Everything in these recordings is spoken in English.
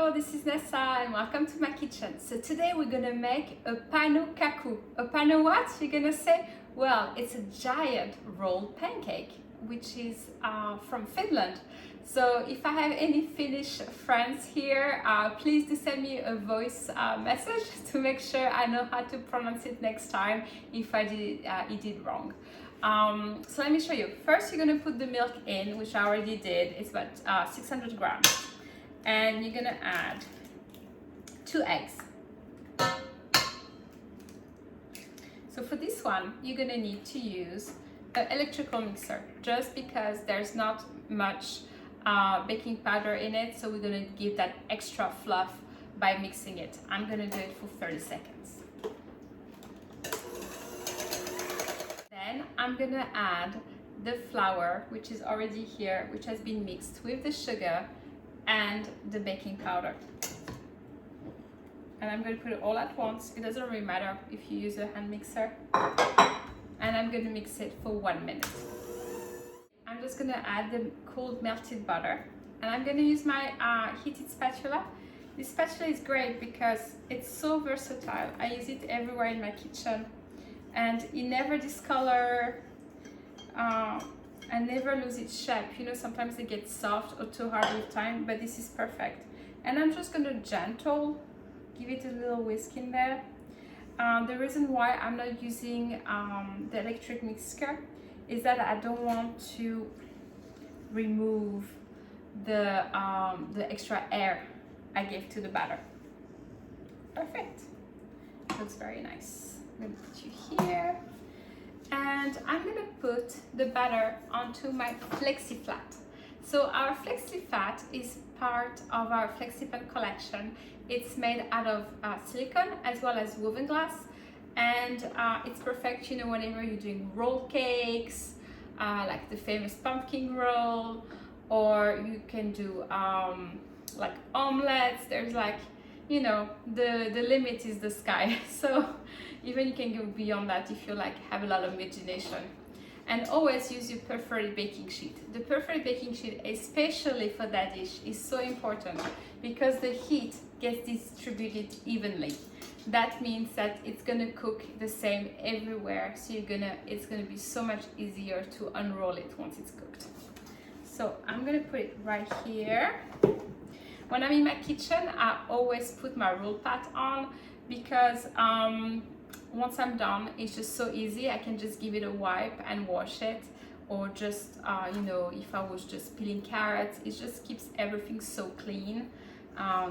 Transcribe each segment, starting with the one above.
Hello, this is Nessa and welcome to my kitchen. So today we're gonna make a Pannukakku. A pannu what? You're gonna say? Well, it's a giant rolled pancake, which is from Finland. So if I have any Finnish friends here, please do send me a voice message to make sure I know how to pronounce it next time if I did wrong. So let me show you. First, you're gonna put the milk in, which I already did. It's about 600 grams. And you're gonna add 2 eggs. So for this one, you're gonna need to use an electrical mixer, just because there's not much baking powder in it, so we're gonna give that extra fluff by mixing it. I'm gonna do it for 30 seconds. Then I'm gonna add the flour, which is already here, which has been mixed with the sugar and the baking powder. And I'm going to put it all at once. It doesn't really matter if you use a hand mixer. And I'm going to mix it for 1 minute. I'm just going to add the cold melted butter. And I'm going to use my heated spatula. This spatula is great because it's so versatile. I use it everywhere in my kitchen. And it never discolors. And never lose its shape. You know, sometimes they get soft or too hard with time, but this is perfect. And I'm just gonna give it a little whisk in there. The reason why I'm not using the electric mixer is that I don't want to remove the extra air I gave to the batter. Perfect. Looks very nice. I'm gonna put you here. And I'm gonna put the batter onto my FlexiFlat. So our FlexiFlat is part of our FlexiPan collection. It's made out of silicone as well as woven glass, and it's perfect, you know, whenever you're doing roll cakes, like the famous pumpkin roll, or you can do like omelets. There's like, you know, the limit is the sky. So even you can go beyond that if you like have a lot of imagination. And always use your perforated baking sheet. The perforated baking sheet, especially for that dish, is so important because the heat gets distributed evenly. That means that it's gonna cook the same everywhere. So it's gonna be so much easier to unroll it once it's cooked. So I'm gonna put it right here. When I'm in my kitchen, I always put my roll pat on because once I'm done, it's just so easy. I can just give it a wipe and wash it, or just, you know, if I was just peeling carrots, it just keeps everything so clean.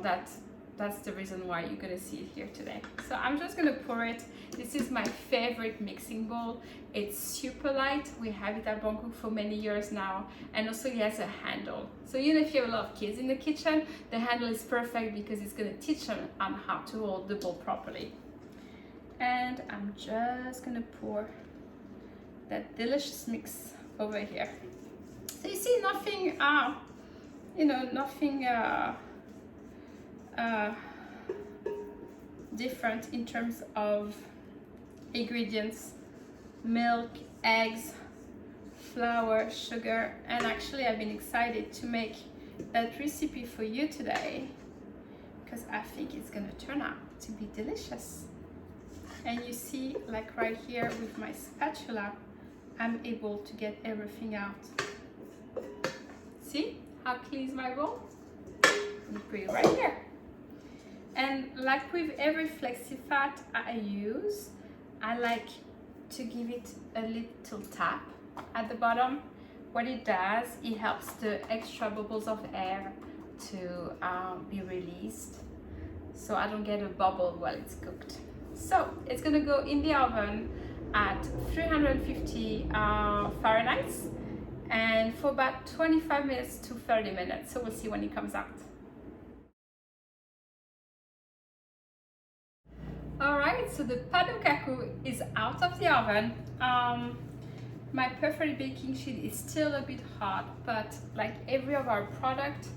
That's the reason why you're gonna see it here today. So I'm just gonna pour it. This is my favorite mixing bowl. It's super light. We have it at Bangkok for many years now, and also it has a handle. So you know, if you have a lot of kids in the kitchen, the handle is perfect because it's gonna teach them on how to hold the bowl properly. And I'm just gonna pour that delicious mix over here. So you see, nothing, you know, nothing different in terms of ingredients: milk, eggs, flour, sugar. And actually I've been excited to make that recipe for you today because I think it's gonna turn out to be delicious. And you see, like right here with my spatula, I'm able to get everything out. See how clean is my bowl? You put it right here. And like with every FlexiFlat I use, I like to give it a little tap at the bottom. What it does, it helps the extra bubbles of air to be released, so I don't get a bubble while it's cooked. So it's gonna go in the oven at 350 Fahrenheit and for about 25 minutes to 30 minutes. So we'll see when it comes out. All right, so the Pannukakku is out of the oven. My perforated baking sheet is still a bit hot, but like every of our product,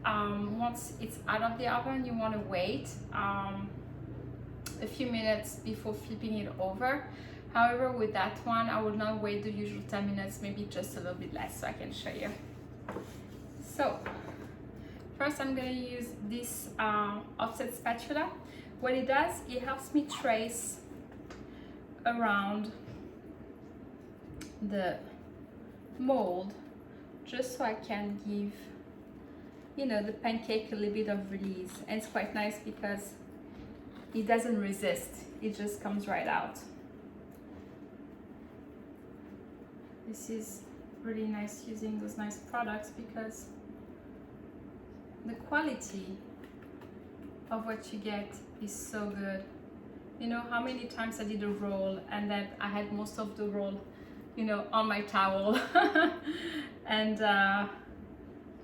once it's out of the oven, you want to wait a few minutes before flipping it over. However, with that one, I will not wait the usual 10 minutes, maybe just a little bit less, so I can show you. So First, I'm going to use this offset spatula. What it does, it helps me trace around the mold, just so I can give, you know, the pancake a little bit of release. And it's quite nice because it doesn't resist, it just comes right out. This is really nice using those nice products because the quality of what you get is so good. You know how many times I did a roll and then I had most of the roll, you know, on my towel and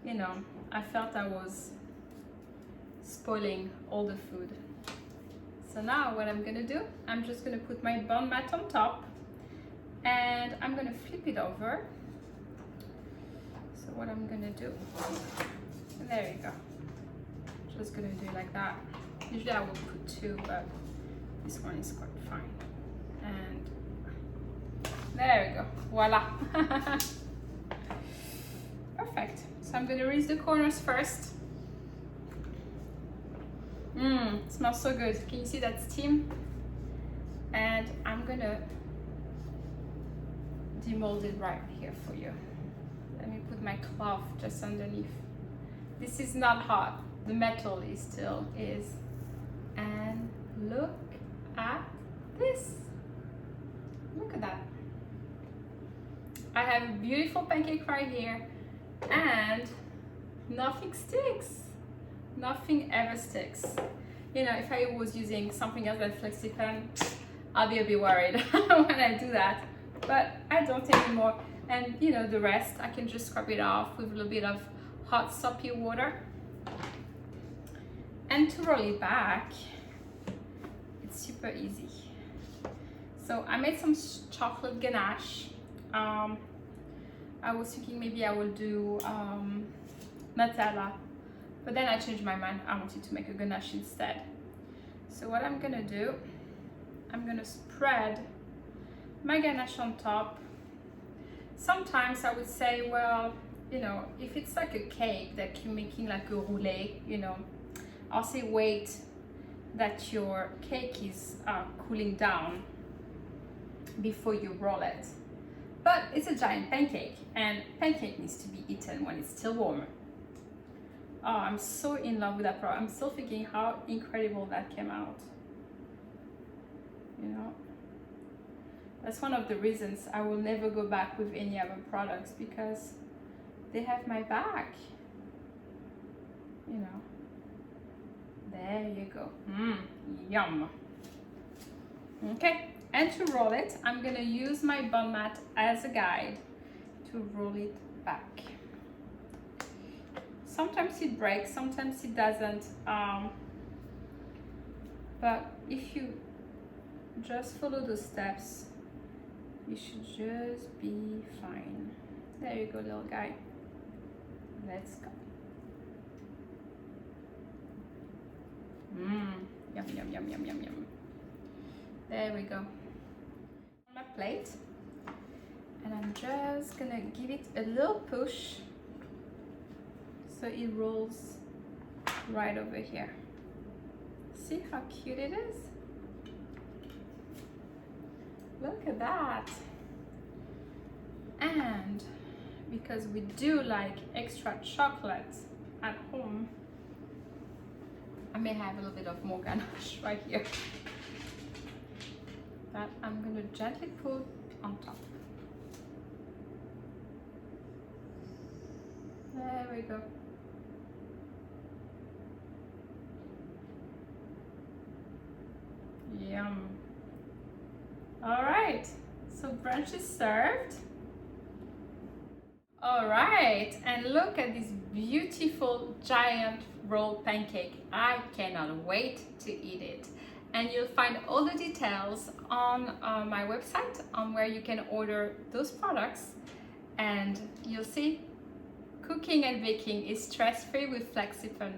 you know, I felt I was spoiling all the food. So now what I'm gonna do, I'm just gonna put my bun mat on top and I'm gonna flip it over. So what I'm gonna do, there you go, just gonna do it like that. Usually I would put two, but this one is quite fine. And there we go, voila. Perfect. So I'm gonna rinse the corners first. It smells so good. Can you see that steam? And I'm gonna demold it right here for you. Let me put my cloth just underneath. This is not hot. The metal is still is. And look at this. Look at that. I have a beautiful pancake right here and nothing sticks. Nothing ever sticks. You know, if I was using something else like FlexiPan, I'll be a bit worried when I do that. But I don't anymore. And you know, the rest, I can just scrub it off with a little bit of hot soapy water. And to roll it back, it's super easy. So I made some chocolate ganache. I was thinking maybe I will do Nutella, but then I changed my mind. I wanted to make a ganache instead. So what I'm gonna do, I'm gonna spread my ganache on top. Sometimes I would say, well, you know, if it's like a cake that you're making like a roulée, you know, I'll say wait that your cake is cooling down before you roll it. But it's a giant pancake and pancake needs to be eaten when it's still warm. Oh, I'm so in love with that product. I'm still thinking how incredible that came out. You know, that's one of the reasons I will never go back with any other products, because they have my back. You know, there you go. Yum. Okay, and to roll it, I'm gonna use my bun mat as a guide to roll it back. Sometimes it breaks, sometimes it doesn't, but if you just follow the steps, you should just be fine. There you go, little guy. Let's go. Yum, yum, yum, yum, yum, yum. There we go. On my plate, and I'm just gonna give it a little push so it rolls right over here. See how cute it is? Look at that. And because we do like extra chocolate at home, I may have a little bit of more ganache right here that I'm gonna gently put on top. There we go. Yum. All right, so brunch is served. All right, and look at this beautiful giant roll pancake. I cannot wait to eat it. And you'll find all the details on my website on where you can order those products. And you'll see cooking and baking is stress-free with FlexiPan.